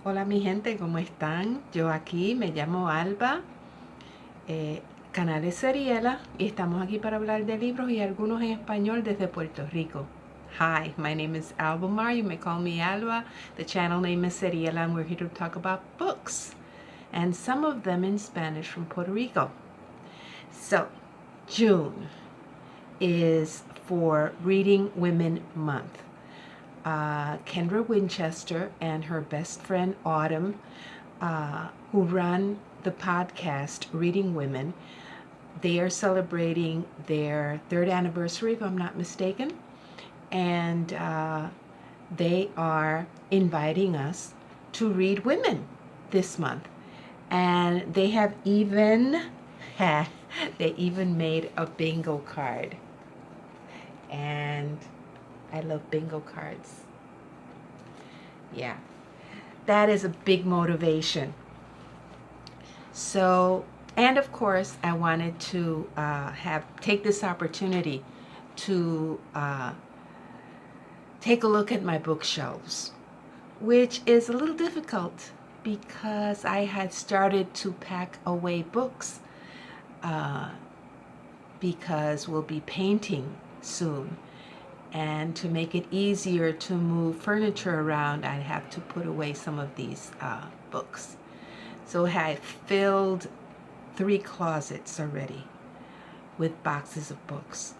Hola mi gente, ¿cómo están? Yo aquí me llamo Alba, canal de Seriela, y estamos aquí para hablar de libros y algunos en español desde Puerto Rico. Hi, my name is Alba Mar. You may call me Alba. The channel name is Seriela, and we're here to talk about books, and some of them in Spanish from Puerto Rico. So, June is for Reading Women Month. Kendra Winchester and her best friend Autumn, who run the podcast Reading Women, they are celebrating their 3rd anniversary, if I'm not mistaken, and they are inviting us to read women this month. And they have even made a bingo card. And I love bingo cards. Yeah, that is a big motivation. So, and of course, I wanted to take this opportunity to take a look at my bookshelves, which is a little difficult because I had started to pack away books because we'll be painting soon. And to make it easier to move furniture around, I have to put away some of these books. So I filled 3 closets already with boxes of books.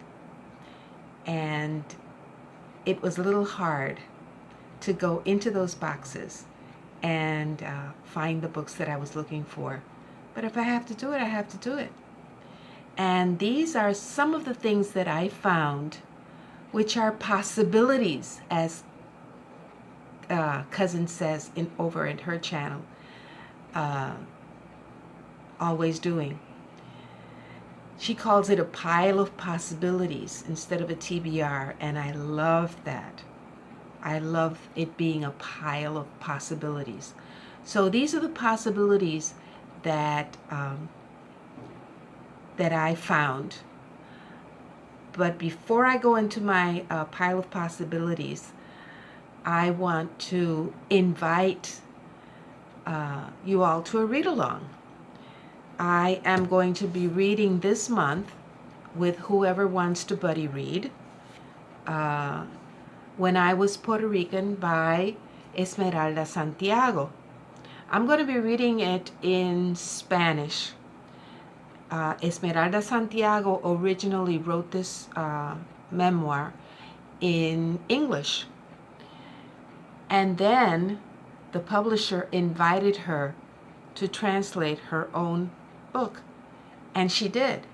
And it was a little hard to go into those boxes and find the books that I was looking for. But if I have to do it, I have to do it. And these are some of the things that I found, which are possibilities, as Kazen says over at her channel, Always Doing. She calls it a pile of possibilities instead of a TBR, and I love that. I love it being a pile of possibilities. So these are the possibilities that that I found. But before I go into my pile of possibilities, I want to invite you all to a read-along. I am going to be reading this month with whoever wants to buddy read. When I Was Puerto Rican by Esmeralda Santiago. I'm going to be reading it in Spanish. Esmeralda Santiago originally wrote this memoir in English. And then the publisher invited her to translate her own book. And she did.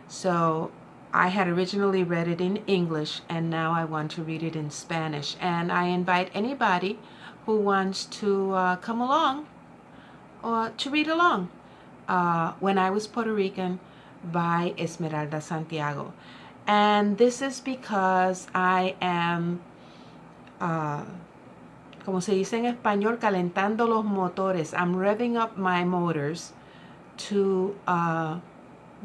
So I had originally read it in English, and now I want to read it in Spanish. And I invite anybody who wants to come along or to read along. When I Was Puerto Rican by Esmeralda Santiago. And this is because I am, como se dice en español, calentando los motores. I'm revving up my motors to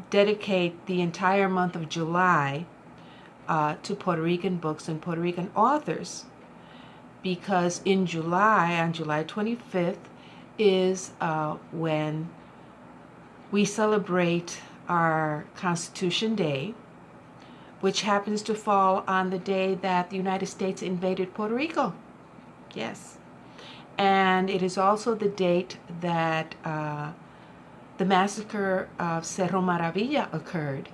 dedicate the entire month of July to Puerto Rican books and Puerto Rican authors. Because in July, on July 25th, is when we celebrate our Constitution Day, which happens to fall on the day that the United States invaded Puerto Rico. Yes. And it is also the date that the massacre of Cerro Maravilla occurred.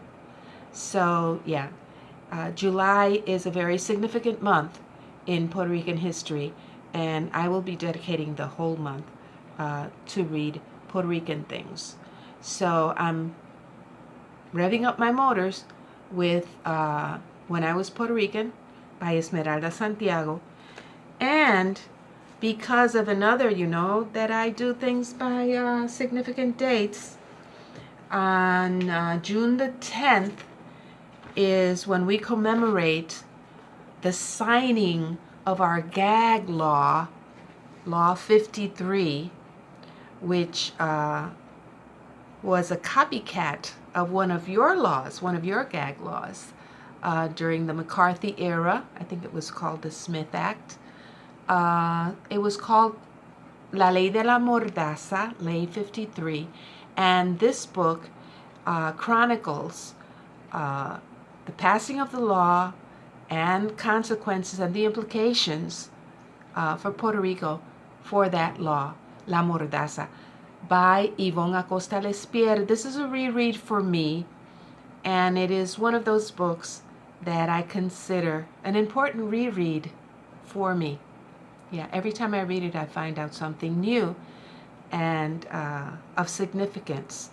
So, yeah, July is a very significant month in Puerto Rican history, and I will be dedicating the whole month to read Puerto Rican things. So I'm revving up my motors with When I Was Puerto Rican by Esmeralda Santiago. And because of another, that I do things by significant dates, on June the 10th is when we commemorate the signing of our gag law, Law 53, which was a copycat of one of your laws, one of your gag laws, during the McCarthy era. I think it was called the Smith Act. It was called La Ley de la Mordaza, Ley 53, and this book chronicles the passing of the law and consequences and the implications for Puerto Rico for that law, La Mordaza, by Yvonne Acosta Lespierre. This is a reread for me, and it is one of those books that I consider an important reread for me. Yeah, every time I read it, I find out something new and of significance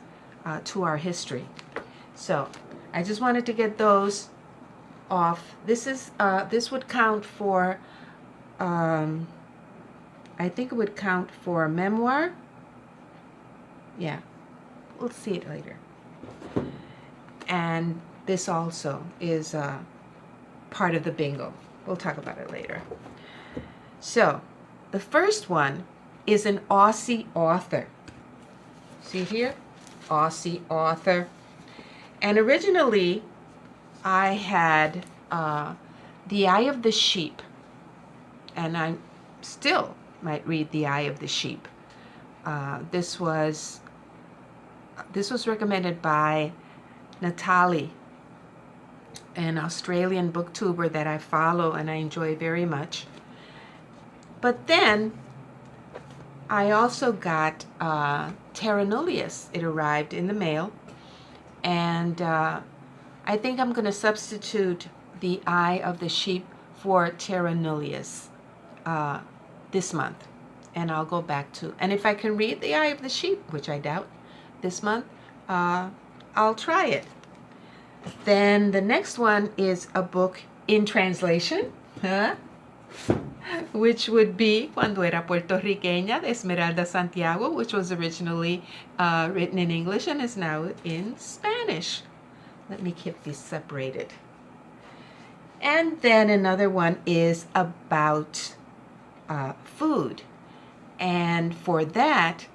to our history. So I just wanted to get those off. This would count for, I think it would count for a memoir. Yeah, we'll see it later. And this also is part of the bingo. We'll talk about it later. So, the first one is an Aussie author. See here? Aussie author. And originally, I had The Eye of the Sheep. And I still might read The Eye of the Sheep. This was recommended by Natalie, an Australian booktuber that I follow and I enjoy very much. But then I also got Terra Nullius. It arrived in the mail, and I think I'm going to substitute The Eye of the Sheep for Terra Nullius this month, and I'll go back to, and if I can read The Eye of the Sheep, which I doubt this month, I'll try it. Then the next one is a book in translation, which would be Cuando era puertorriqueña, de Esmeralda Santiago, which was originally written in English and is now in Spanish. Let me keep these separated. And then another one is about food. And for that,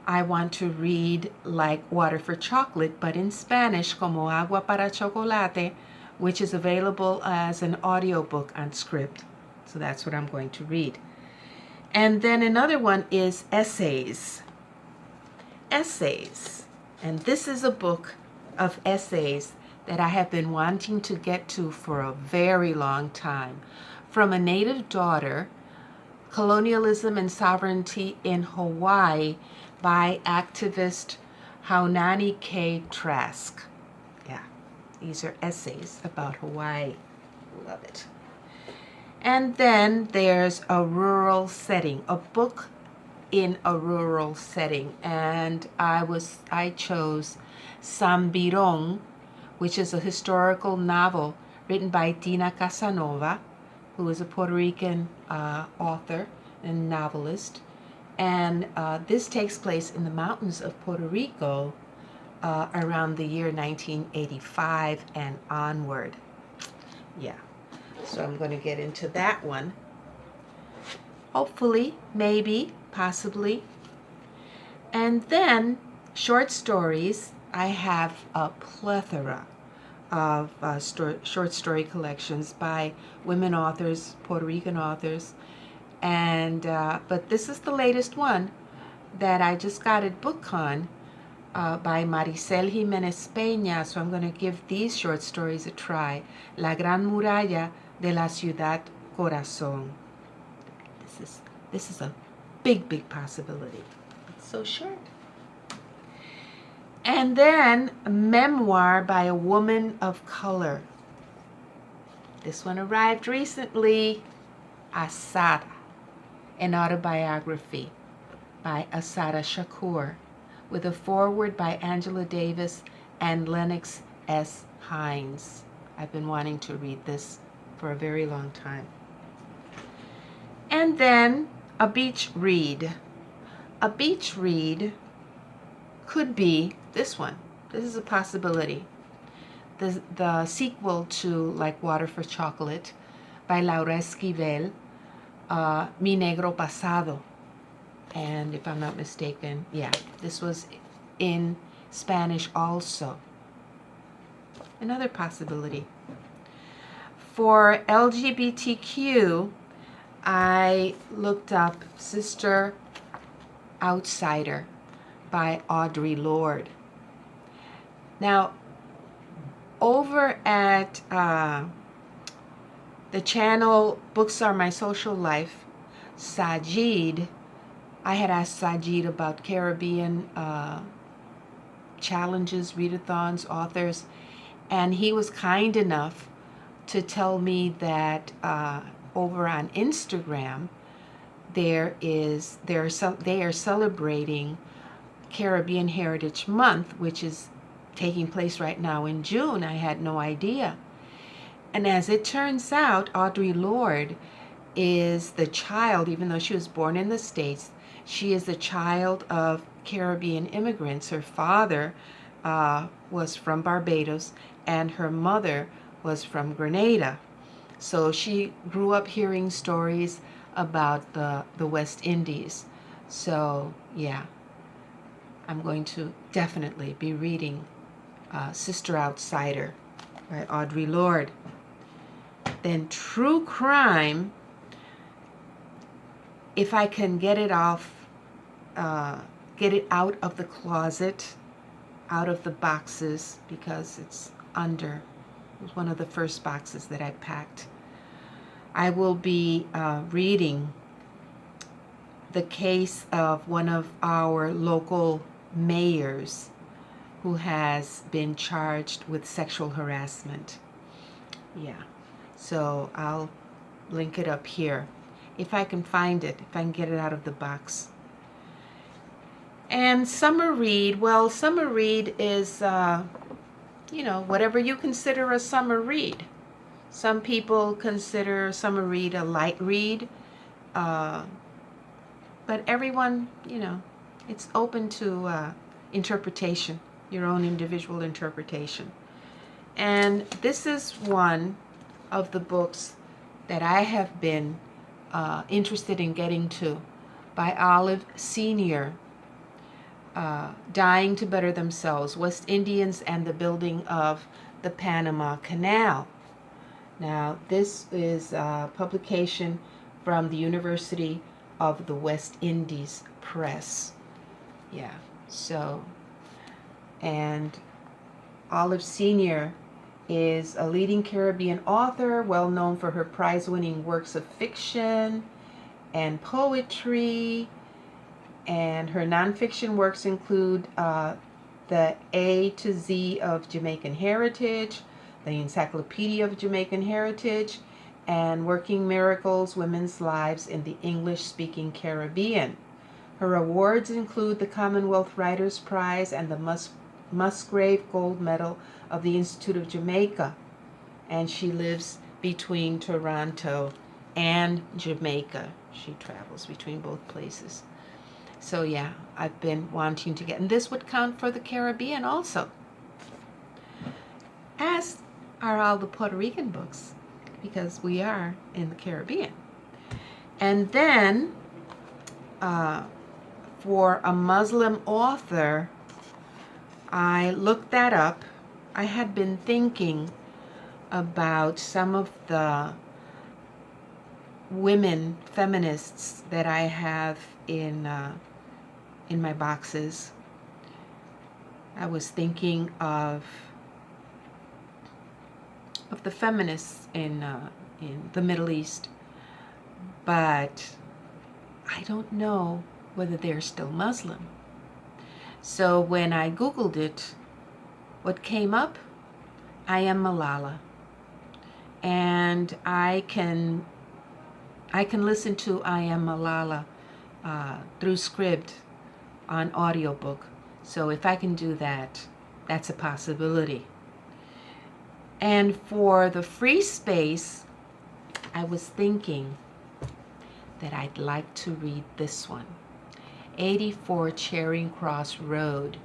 I want to read Like Water for Chocolate, but in Spanish, Como Agua para Chocolate, which is available as an audiobook on Script. So that's what I'm going to read. And then another one is Essays. Essays. And this is a book of essays that I have been wanting to get to for a very long time. From a Native Daughter, Colonialism and Sovereignty in Hawaii, by activist Haunani K. Trask. Yeah, these are essays about Hawaii. Love it. And then there's A Rural Setting, a book in a rural setting. And I chose Sambirong, which is a historical novel written by Dina Casanova, who is a Puerto Rican author and novelist. And this takes place in the mountains of Puerto Rico around the year 1985 and onward. Yeah, so I'm going to get into that one. Hopefully, maybe, possibly. And then short stories. I have a plethora of short story collections by women authors, Puerto Rican authors. And but this is the latest one that I just got at BookCon by Maricel Jimenez Peña. So I'm going to give these short stories a try. La Gran Muralla de la Ciudad Corazón. This is a big possibility. It's so short. And then a memoir by a woman of color. This one arrived recently. Asada, an autobiography by Asada Shakur, with a foreword by Angela Davis and Lennox S. Hines. I've been wanting to read this for a very long time. And then a beach read. A beach read could be this one. This is a possibility. The sequel to Like Water for Chocolate by Laura Esquivel, Mi Negro Pasado. And if I'm not mistaken, yeah, this was in Spanish also. Another possibility. For LGBTQ, I looked up Sister Outsider by Audre Lorde. Now, over at the channel Books Are My Social Life, Saajid, I had asked Saajid about Caribbean challenges, readathons, authors, and he was kind enough to tell me that over on Instagram they are celebrating Caribbean Heritage Month, which is taking place right now in June. I had no idea. And as it turns out, Audre Lorde is the child, even though she was born in the States, she is the child of Caribbean immigrants. Her father was from Barbados and her mother was from Grenada. So she grew up hearing stories about the West Indies. So yeah, I'm going to definitely be reading Sister Outsider by Audre Lorde. Then true crime, if I can get it off, get it out of the closet, out of the boxes, because it's under. It was one of the first boxes that I packed. I will be reading the case of one of our local mayors who has been charged with sexual harassment. Yeah, so I'll link it up here if I can find it, if I can get it out of the box. And summer read, well, summer read is, you know, whatever you consider a summer read. Some people consider summer read a light read, but everyone, you know, it's open to interpretation, your own individual interpretation. And this is one of the books that I have been interested in getting to, by Olive Sr., Dying to Better Themselves, West Indians and the Building of the Panama Canal. Now, this is a publication from the University of the West Indies Press. Yeah, so, and Olive Sr. is a leading Caribbean author, well known for her prize-winning works of fiction and poetry, and her nonfiction works include the A to Z of Jamaican Heritage, the Encyclopedia of Jamaican Heritage, and Working Miracles, Women's Lives in the English-Speaking Caribbean. Her awards include the Commonwealth Writers' Prize and the Musgrave Gold Medal of the Institute of Jamaica. And she lives between Toronto and Jamaica. She travels between both places. So yeah, I've been wanting to get, and this would count for the Caribbean also, as are all the Puerto Rican books, because we are in the Caribbean. And then for a Muslim author, I looked that up. I had been thinking about some of the women feminists that I have in my boxes. I was thinking of the feminists in the Middle East, but I don't know whether they're still Muslim. So when I Googled it, what came up? I Am Malala. And I can listen to I Am Malala through Scribd on audiobook. So if I can do that, that's a possibility. And for the free space, I was thinking that I'd like to read this one, 84 Charing Cross Road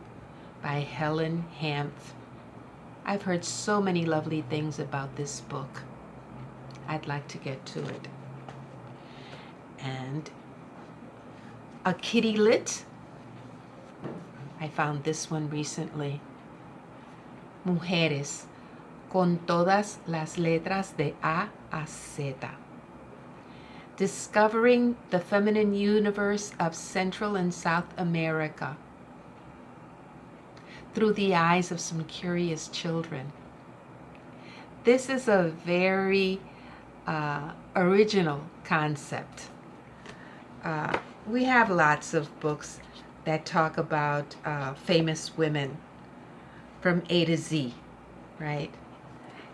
by Helen Hanff. I've heard so many lovely things about this book. I'd like to get to it. And a kitty lit. I found this one recently. Mujeres, con todas las letras de A a Z. Discovering the Feminine Universe of Central and South America through the eyes of some curious children. This is a very original concept. We have lots of books that talk about famous women from A to Z, right?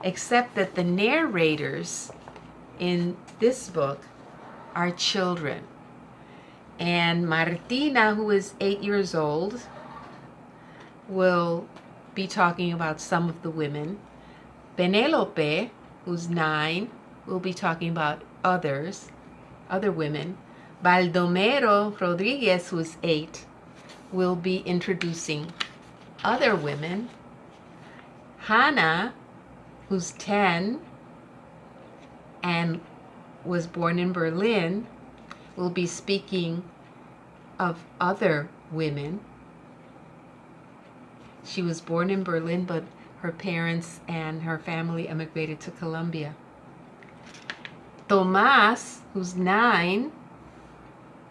Except that the narrators in this book are children. And Martina, who is 8 years old, will be talking about some of the women. Penelope, who's 9, will be talking about other women. Baldomero Rodriguez, who's 8, will be introducing other women. Hannah, who's 10 and was born in Berlin, will be speaking of other women. She was born in Berlin, but her parents and her family immigrated to Colombia. Tomás, who's 9,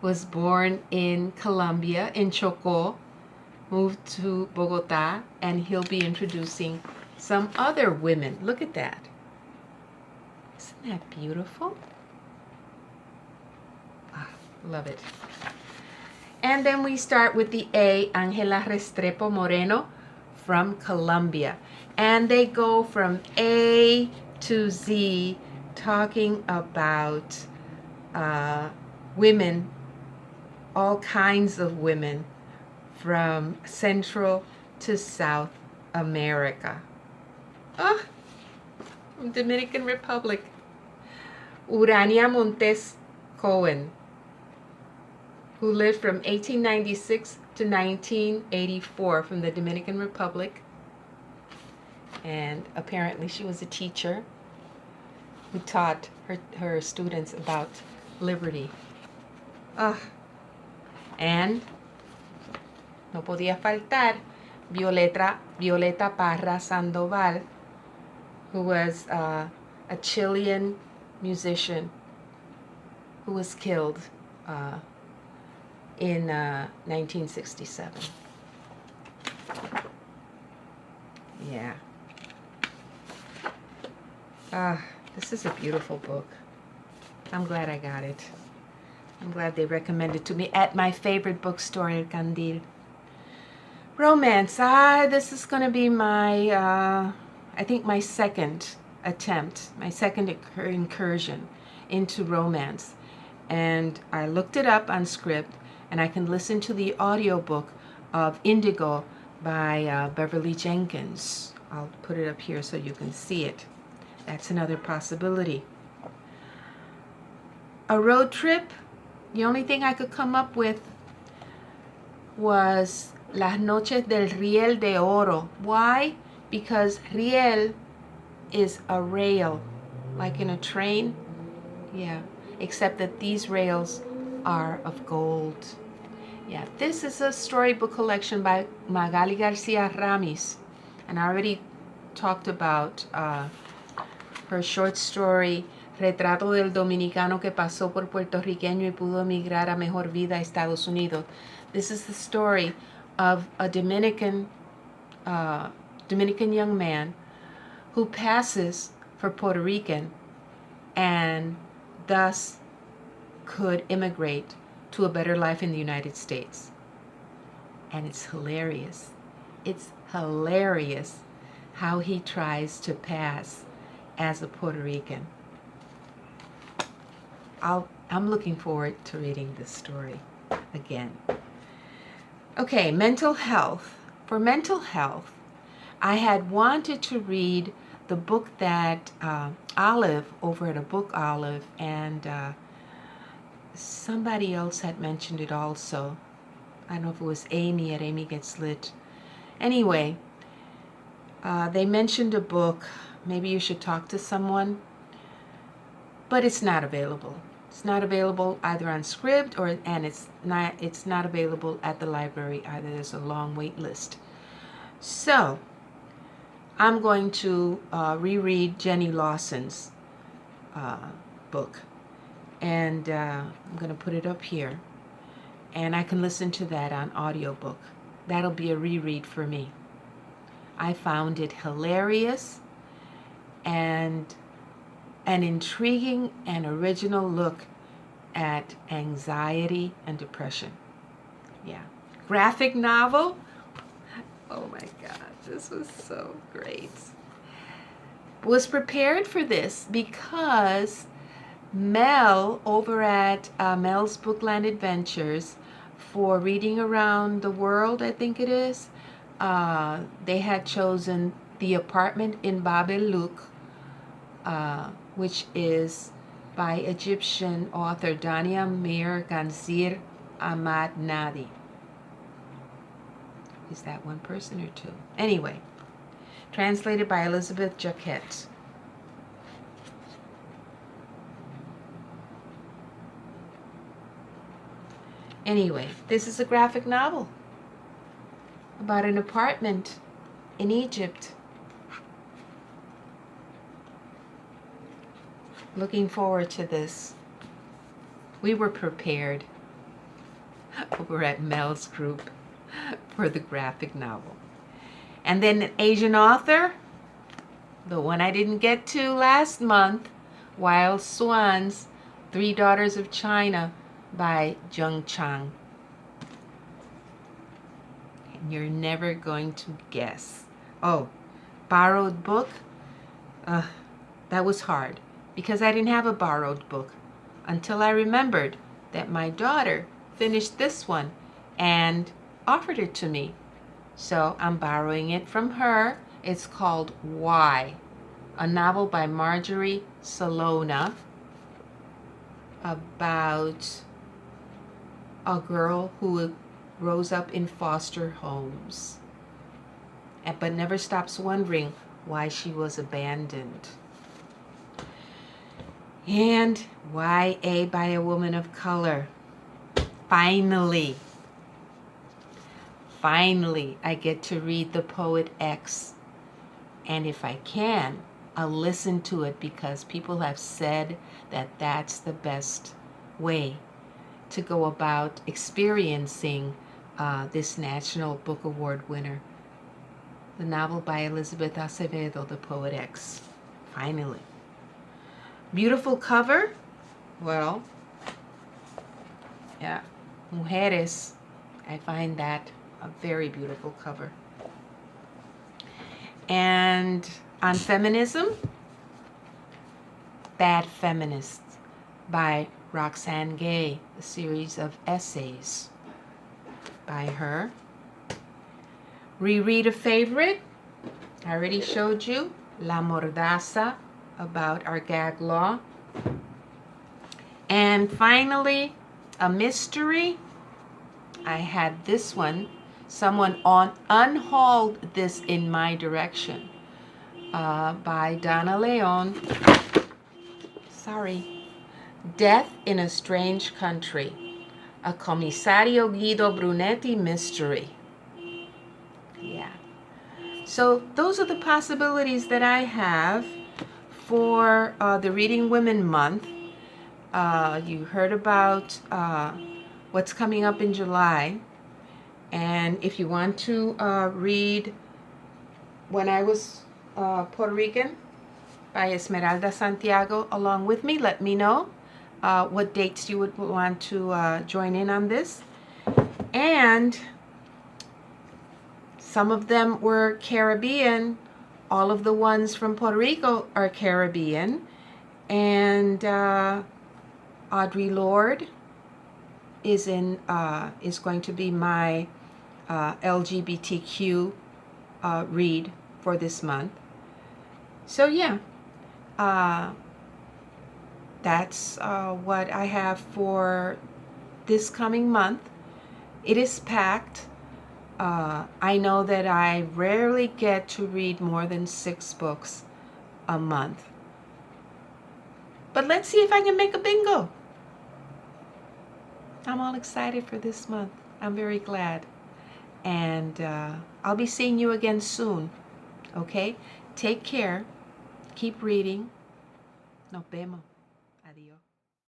was born in Colombia, in Chocó, moved to Bogotá, and he'll be introducing some other women. Look at that. Isn't that beautiful? Ah, love it. And then we start with the A, Ángela Restrepo Moreno from Colombia. And they go from A to Z, talking about women, all kinds of women from Central to South America. Oh, Dominican Republic. Urania Montes Cohen, who lived from 1896 to 1984 from the Dominican Republic. And apparently she was a teacher who taught her students about liberty. And no podía faltar Violeta Parra Sandoval, who was a Chilean musician who was killed in 1967. Yeah. This is a beautiful book. I'm glad I got it. I'm glad they recommended it to me at my favorite bookstore, El Candil. Romance. This is going to be my, I think my second attempt, my second incursion into romance. And I looked it up on Script, and I can listen to the audiobook of Indigo by Beverly Jenkins. I'll put it up here so you can see it. That's another possibility. A road trip, the only thing I could come up with was Las Noches del Riel de Oro. Why? Because riel is a rail, like in a train. Yeah, except that these rails are of gold. Yeah, this is a storybook collection by Magali Garcia Ramis, and I already talked about her short story Retrato del Dominicano que pasó por puertorriqueño y pudo emigrar a mejor vida a Estados Unidos. This is the story of a Dominican young man who passes for Puerto Rican and thus could immigrate to a better life in the United States. And it's hilarious. It's hilarious how he tries to pass as a Puerto Rican. I'm looking forward to reading this story again. Okay, mental health. For mental health, I had wanted to read the book that Olive over at AbookOlive and somebody else had mentioned it also. I don't know if it was Amy at AmyGetsLit. Anyway, they mentioned a book. Maybe you should talk to someone. But it's not available. It's not available either on Scribd and it's not available at the library either. There's a long wait list. So I'm going to reread Jenny Lawson's book. And I'm going to put it up here. And I can listen to that on audiobook. That'll be a reread for me. I found it hilarious and an intriguing and original look at anxiety and depression. Yeah. Graphic novel. Oh my God, this was so great. Was prepared for this because Mel over at Mel's Bookland Adventures for Reading Around the World, I think it is, they had chosen The Apartment in Bab el-Louq, which is by Egyptian author Dania Mir Ganzir Ahmad Nadi. Is that one person or two? Anyway, translated by Elizabeth Jacquet. Anyway, this is a graphic novel about an apartment in Egypt. Looking forward to this. We were prepared over at Mel's group for the graphic novel. And then an Asian author, the one I didn't get to last month, Wild Swans, Three Daughters of China by Jung Chang. And you're never going to guess. Oh, borrowed book? That was hard because I didn't have a borrowed book until I remembered that my daughter finished this one and offered it to me. So I'm borrowing it from her. It's called Why, a novel by Marjorie Salona about a girl who grows up in foster homes but never stops wondering why she was abandoned. And YA by a woman of color. Finally, I get to read The Poet X. And if I can, I'll listen to it because people have said that that's the best way to go about experiencing this National Book Award winner. The novel by Elizabeth Acevedo, The Poet X. Finally. Beautiful cover. Well, yeah, Mujeres. I find that a very beautiful cover. And on feminism, Bad Feminists by Roxane Gay, a series of essays by her. Reread a favorite. I already showed you La Mordaza, about our gag law. And finally, a mystery. I had this one. Someone unhauled this in my direction by Donna Leon. Sorry. Death in a Strange Country. A Commissario Guido Brunetti mystery. Yeah. So those are the possibilities that I have for the Reading Women Month. You heard about what's coming up in July. And if you want to read When I Was Puerto Rican by Esmeralda Santiago along with me, let me know what dates you would want to join in on this. And some of them were Caribbean. All of the ones from Puerto Rico are Caribbean. And Audre Lorde is going to be my LGBTQ read for this month. So yeah, that's what I have for this coming month. It is packed. I know that I rarely get to read more than 6 books a month. But let's see if I can make a bingo. I'm all excited for this month. I'm very glad. And I'll be seeing you again soon. Okay? Take care. Keep reading. Nos vemos.